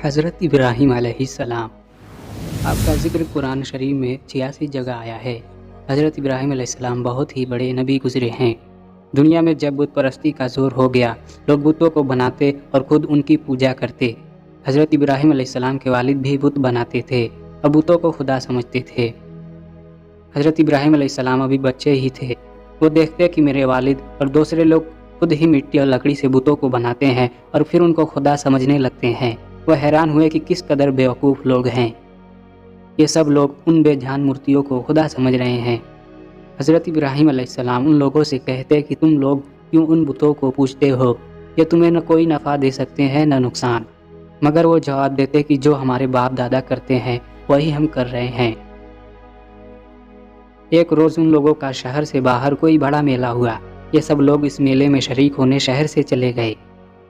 حضرت ابراہیم علیہ السلام، آپ کا ذکر قرآن شریف میں 86 جگہ آیا ہے۔ حضرت ابراہیم علیہ السلام بہت ہی بڑے نبی گزرے ہیں۔ دنیا میں جب بت پرستی کا زور ہو گیا، لوگ بتوں کو بناتے اور خود ان کی پوجا کرتے۔ حضرت ابراہیم علیہ السلام کے والد بھی بت بناتے تھے اور بتوں کو خدا سمجھتے تھے۔ حضرت ابراہیم علیہ السلام ابھی بچے ہی تھے۔ وہ دیکھتے کہ میرے والد اور دوسرے لوگ خود ہی مٹی اور لکڑی سے بتوں کو بناتے ہیں اور پھر ان کو خدا سمجھنے لگتے ہیں۔ وہ حیران ہوئے کہ کس قدر بیوقوف لوگ ہیں۔ یہ سب لوگ ان بے جان مورتیوں کو خدا سمجھ رہے ہیں۔ حضرت ابراہیم علیہ السلام ان لوگوں سے کہتے کہ تم لوگ کیوں ان بتوں کو پوجتے ہو؟ یہ تمہیں نہ کوئی نفع دے سکتے ہیں نہ نقصان۔ مگر وہ جواب دیتے کہ جو ہمارے باپ دادا کرتے ہیں وہی ہم کر رہے ہیں۔ ایک روز ان لوگوں کا شہر سے باہر کوئی بڑا میلہ ہوا۔ یہ سب لوگ اس میلے میں شریک ہونے شہر سے چلے گئے۔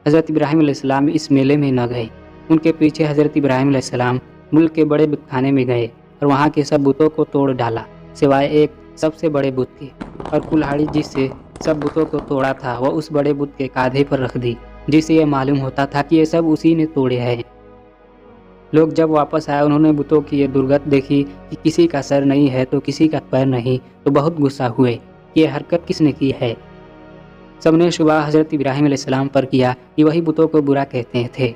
حضرت ابراہیم علیہ السلام اس میلے میں نہ گئے۔ ان کے پیچھے حضرت ابراہیم علیہ السلام ملک کے بڑے بت خانے میں گئے اور وہاں کے سب بتوں کو توڑ ڈالا سوائے ایک سب سے بڑے بت کے، اور کلہاڑی جس سے سب بتوں کو توڑا تھا وہ اس بڑے بت کے کاندھے پر رکھ دی، جس سے یہ معلوم ہوتا تھا کہ یہ سب اسی نے توڑے ہیں۔ لوگ جب واپس آئے انہوں نے بتوں کی یہ درگت دیکھی کہ کسی کا سر نہیں ہے تو کسی کا پیر نہیں، تو بہت غصہ ہوئے کہ یہ حرکت کس نے کی ہے۔ سب نے شبہ حضرت ابراہیم علیہ السلام پر کیا کہ وہی بتوں کو برا کہتے تھے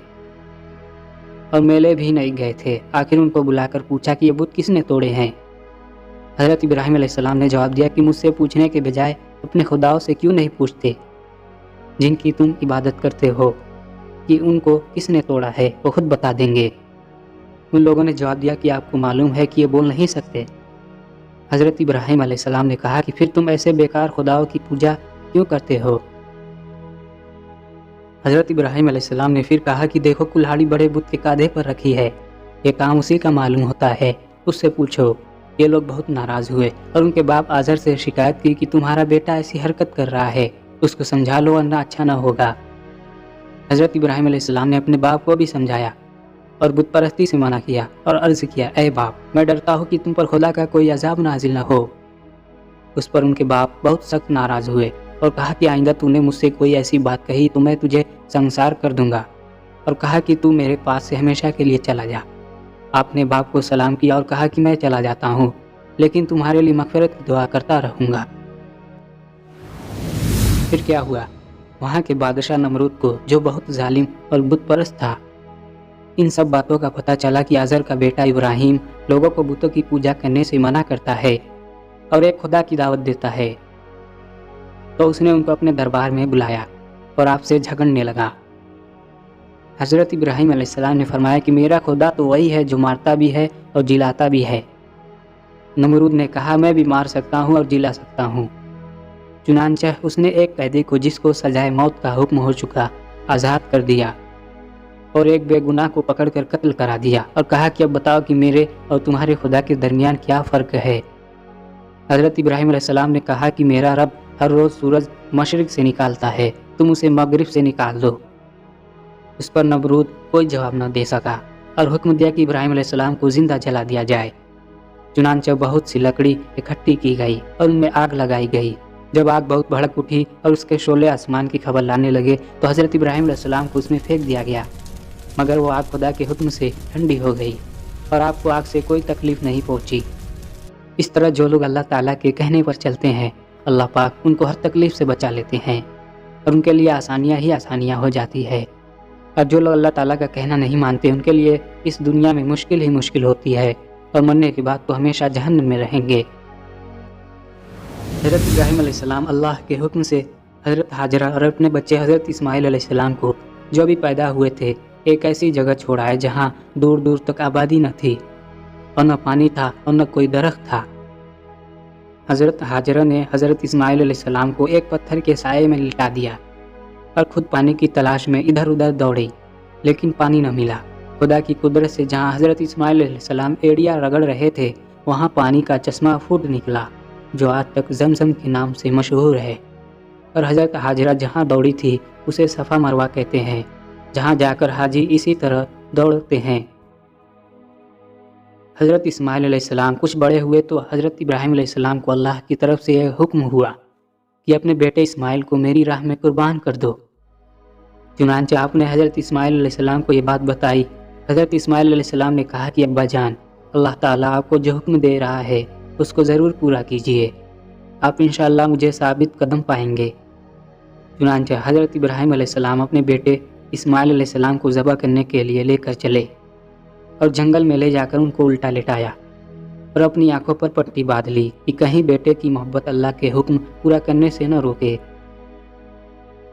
اور میلے بھی نہیں گئے تھے۔ آخر ان کو بلا کر پوچھا کہ یہ بت کس نے توڑے ہیں۔ حضرت ابراہیم علیہ السلام نے جواب دیا کہ مجھ سے پوچھنے کے بجائے اپنے خداؤں سے کیوں نہیں پوچھتے جن کی تم عبادت کرتے ہو کہ ان کو کس نے توڑا ہے، وہ خود بتا دیں گے۔ ان لوگوں نے جواب دیا کہ آپ کو معلوم ہے کہ یہ بول نہیں سکتے۔ حضرت ابراہیم علیہ السلام نے کہا کہ پھر تم ایسے بیکار خداؤں کی پوجا کیوں کرتے ہو؟ حضرت ابراہیم علیہ السلام نے پھر کہا کہ دیکھو کلہاڑی بڑے بت کے کاندھے پر رکھی ہے، یہ کام اسی کا معلوم ہوتا ہے، اس سے پوچھو۔ یہ لوگ بہت ناراض ہوئے اور ان کے باپ آزر سے شکایت کی کہ تمہارا بیٹا ایسی حرکت کر رہا ہے، اس کو سمجھا لو ورنہ اچھا نہ ہوگا۔ حضرت ابراہیم علیہ السلام نے اپنے باپ کو بھی سمجھایا اور بت پرستی سے منع کیا اور عرض کیا، اے باپ، میں ڈرتا ہوں کہ تم پر خدا کا کوئی عذاب نازل نہ ہو۔ اس پر ان کے باپ بہت سخت ناراض ہوئے اور کہا کہ آئندہ تو نے مجھ سے کوئی ایسی بات کہی تو میں تجھے سنسار کر دوں گا، اور کہا کہ تو میرے پاس سے ہمیشہ کے لیے چلا جا۔ آپ نے باپ کو سلام کیا اور کہا کہ میں چلا جاتا ہوں، لیکن تمہارے لیے مغفرت کی دعا کرتا رہوں گا۔ پھر کیا ہوا؟ وہاں کے بادشاہ نمرود کو، جو بہت ظالم اور بت پرست تھا، ان سب باتوں کا پتہ چلا کہ آزر کا بیٹا ابراہیم لوگوں کو بتوں کی پوجا کرنے سے منع کرتا ہے اور ایک خدا کی دعوت دیتا ہے، تو اس نے ان کو اپنے دربار میں بلایا اور آپ سے جھگڑنے لگا۔ حضرت ابراہیم علیہ السلام نے فرمایا کہ میرا خدا تو وہی ہے جو مارتا بھی ہے اور جلاتا بھی ہے۔ نمرود نے کہا میں بھی مار سکتا ہوں اور جلا سکتا ہوں۔ چنانچہ اس نے ایک قیدی کو جس کو سزائے موت کا حکم ہو چکا آزاد کر دیا اور ایک بے گناہ کو پکڑ کر قتل کرا دیا اور کہا کہ اب بتاؤ کہ میرے اور تمہارے خدا کے درمیان کیا فرق ہے؟ حضرت ابراہیم علیہ السلام نے کہا کہ میرا رب ہر روز سورج مشرق سے نکالتا ہے، تم اسے مغرب سے نکال دو۔ اس پر نمرود کوئی جواب نہ دے سکا اور حکم دیا کہ ابراہیم علیہ السلام کو زندہ جلا دیا جائے۔ چنانچہ بہت سی لکڑی اکٹھی کی گئی اور ان میں آگ لگائی گئی۔ جب آگ بہت بھڑک اٹھی اور اس کے شعلے آسمان کی خبر لانے لگے تو حضرت ابراہیم علیہ السلام کو اس میں پھینک دیا گیا، مگر وہ آگ خدا کے حکم سے ٹھنڈی ہو گئی اور آپ کو آگ سے کوئی تکلیف نہیں پہنچی۔ اس طرح جو لوگ اللہ تعالیٰ کے کہنے پر چلتے ہیں، اللہ پاک ان کو ہر تکلیف سے بچا لیتے ہیں اور ان کے لیے آسانیاں ہی آسانیاں ہو جاتی ہے، اور جو لوگ اللہ تعالیٰ کا کہنا نہیں مانتے ان کے لیے اس دنیا میں مشکل ہی مشکل ہوتی ہے اور مرنے کے بعد تو ہمیشہ جہنم میں رہیں گے۔ حضرت ابراہیم علیہ السلام اللہ کے حکم سے حضرت ہاجرہ اور اپنے بچے حضرت اسماعیل علیہ السلام کو جو بھی پیدا ہوئے تھے ایک ایسی جگہ چھوڑائے جہاں دور دور تک آبادی نہ تھی اور نہ پانی تھا اور نہ کوئی درخت تھا۔ حضرت ہاجرہ نے حضرت اسماعیل علیہ السلام کو ایک پتھر کے سائے میں لٹا دیا اور خود پانی کی تلاش میں ادھر ادھر دوڑی، لیکن پانی نہ ملا۔ خدا کی قدرت سے جہاں حضرت اسماعیل علیہ السلام ایڑیاں رگڑ رہے تھے وہاں پانی کا چشمہ پھوٹ نکلا جو آج تک زمزم کے نام سے مشہور ہے، اور حضرت ہاجرہ جہاں دوڑی تھی اسے صفا مروہ کہتے ہیں، جہاں جا کر حاجی اسی طرح دوڑتے ہیں۔ حضرت اسماعیل علیہ السلام کچھ بڑے ہوئے تو حضرت ابراہیم علیہ السلام کو اللہ کی طرف سے یہ حکم ہوا کہ اپنے بیٹے اسماعیل کو میری راہ میں قربان کر دو۔ چنانچہ آپ نے حضرت اسماعیل علیہ السلام کو یہ بات بتائی حضرت اسماعیل علیہ السلام نے کہا کہ ابا جان، اللہ تعالیٰ آپ کو جو حکم دے رہا ہے اس کو ضرور پورا کیجیے، آپ انشاءاللہ مجھے ثابت قدم پائیں گے۔ چنانچہ حضرت ابراہیم علیہ السلام اپنے بیٹے اسماعیل علیہ السلام کو ذبح کرنے کے لیے لے کر چلے اور جنگل میں لے جا کر ان کو الٹا لٹایا اور اپنی آنکھوں پر پٹی باندھ لی کہ کہیں بیٹے کی محبت اللہ کے حکم پورا کرنے سے نہ روکے،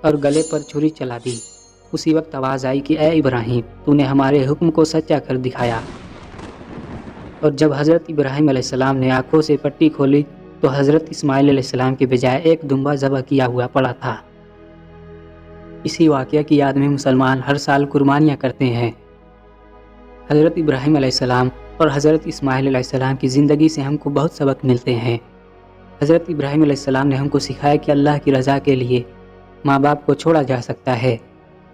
اور گلے پر چھری چلا دی۔ اسی وقت آواز آئی کہ اے ابراہیم، تو نے ہمارے حکم کو سچا کر دکھایا۔ اور جب حضرت ابراہیم علیہ السلام نے آنکھوں سے پٹی کھولی تو حضرت اسماعیل علیہ السلام کے بجائے ایک دمبا ذبح کیا ہوا پڑا تھا۔ اسی واقعہ کی یاد میں مسلمان ہر سال قربانیاں کرتے ہیں۔ حضرت ابراہیم علیہ السلام اور حضرت اسماعیل علیہ السلام کی زندگی سے ہم کو بہت سبق ملتے ہیں۔ حضرت ابراہیم علیہ السلام نے ہم کو سکھایا کہ اللہ کی رضا کے لیے ماں باپ کو چھوڑا جا سکتا ہے،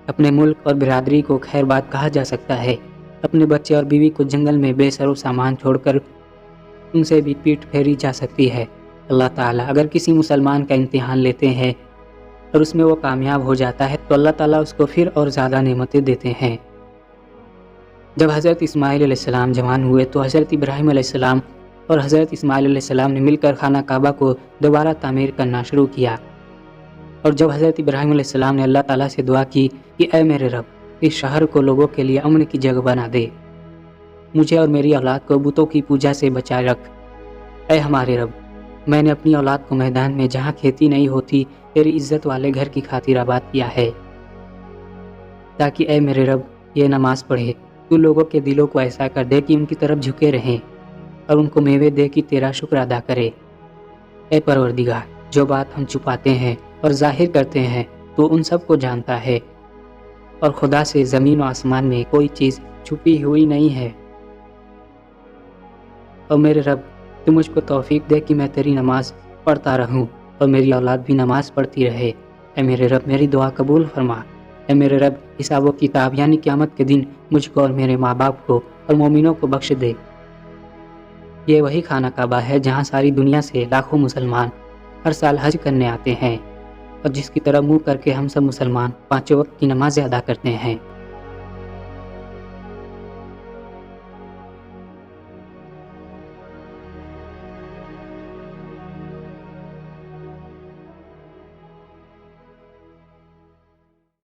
اپنے ملک اور برادری کو خیر بات کہا جا سکتا ہے، اپنے بچے اور بیوی کو جنگل میں بے سر و سامان چھوڑ کر ان سے بھی پیٹ پھیری جا سکتی ہے۔ اللہ تعالیٰ اگر کسی مسلمان کا امتحان لیتے ہیں اور اس میں وہ کامیاب ہو جاتا ہے تو اللہ تعالیٰ اس کو پھر اور زیادہ نعمتیں دیتے ہیں۔ جب حضرت اسماعیل علیہ السلام جوان ہوئے تو حضرت ابراہیم علیہ السلام اور حضرت اسماعیل علیہ السلام نے مل کر خانہ کعبہ کو دوبارہ تعمیر کرنا شروع کیا۔ اور جب حضرت ابراہیم علیہ السلام نے اللہ تعالیٰ سے دعا کی کہ اے میرے رب، اس شہر کو لوگوں کے لیے امن کی جگہ بنا دے، مجھے اور میری اولاد کو بتوں کی پوجا سے بچائے رکھ۔ اے ہمارے رب، میں نے اپنی اولاد کو میدان میں جہاں کھیتی نہیں ہوتی تیری عزت والے گھر کی خاطر آباد کیا ہے، تاکہ اے میرے رب یہ نماز پڑھے تو لوگوں کے دلوں کو ایسا کر دے کہ ان کی طرف جھکے رہیں اور ان کو میوے دے کہ تیرا شکر ادا کرے۔ اے پروردگار، جو بات ہم چھپاتے ہیں اور ظاہر کرتے ہیں تو ان سب کو جانتا ہے، اور خدا سے زمین و آسمان میں کوئی چیز چھپی ہوئی نہیں ہے۔ اور میرے رب، تو مجھ کو توفیق دے کہ میں تیری نماز پڑھتا رہوں اور میری اولاد بھی نماز پڑھتی رہے۔ اے میرے رب، میری دعا قبول فرما۔ اے میرے رب، حساب و کتاب یعنی قیامت کے دن مجھ کو اور میرے ماں باپ کو اور مومنوں کو بخش دے۔ یہ وہی خانہ کعبہ ہے جہاں ساری دنیا سے لاکھوں مسلمان ہر سال حج کرنے آتے ہیں، اور جس کی طرف منہ کر کے ہم سب مسلمان 5 وقت کی نمازیں ادا کرتے ہیں۔